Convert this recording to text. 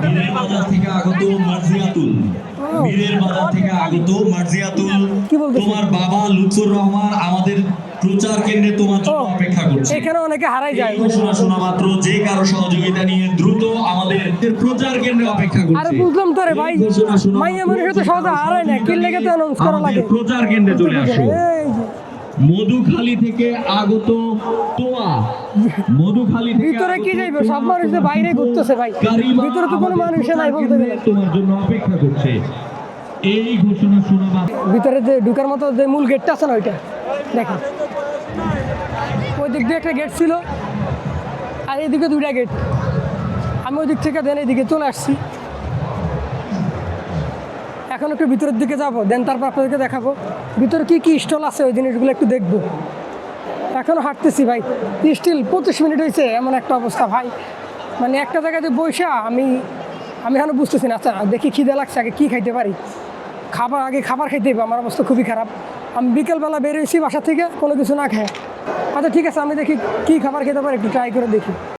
বীরের বাজার থেকে আগত মার্জিয়াতুল, বীরের বাজার থেকে আগত মার্জিয়াতুল, তোমার বাবা লুৎফুর রহমান আমাদের প্রচার কেন্দ্রে তোমার জন্য অপেক্ষা করছে। এখানে অনেকে হারাই যায়। শোনা মাত্র যে কারো সহযোগিতা নিয়ে দ্রুত আমাদের প্রচার কেন্দ্রে অপেক্ষা করছে। আরে বুঝলাম তো রে ভাই, মাইয়া মানুষ তো সহজে হারায় না, কি লেগে তো অ্যানাউন্স করা লাগে। প্রচার কেন্দ্রে চলে আসো। মধুখালী থেকে আগত তোয়া, মধুখালী থেকে ভিতরে কি যাইবে, সব মানুষ তো বাইরে ঘুরতেছে ভাই, ভিতরে তো কোনো মানুষ নাই বলতে গেলে। তোমার জন্য অপেক্ষা করছে। এই ঘোষণা শোনা মাত্র ভিতরে যে ঢুকার মতো যে মূল গেটটা আছে না, ওইটা দেখেন, ওই দিক দিয়ে একটা গেট ছিল আর এইদিকে দুইটা গেট। আমি ওই দিক থেকে দেন এইদিকে চলে আসছি। এখন একটু ভিতরের দিকে যাবো, দেন তারপর আপনাদেরকে দেখাবো ভিতরে কি কি স্টল আছে, ওই জিনিসগুলো একটু দেখবো। এখনও হাঁটতেছি ভাই, স্টিল 25 মিনিট হয়েছে, এমন একটা অবস্থা ভাই। মানে একটা জায়গাতে বসা আমি এখনও বুঝতেছি না। আচ্ছা দেখি খিদে লাগছে, আগে কী খাইতে পারি, খাবার খাইতে হবে। আমার অবস্থা খুবই খারাপ। আমি বিকেলবেলা বেরিয়েছি বাসা থেকে কোনো কিছু না খায়। আচ্ছা ঠিক আছে, আমি দেখি কী খাবার খেতে পারি, একটু ট্রাই করে দেখি।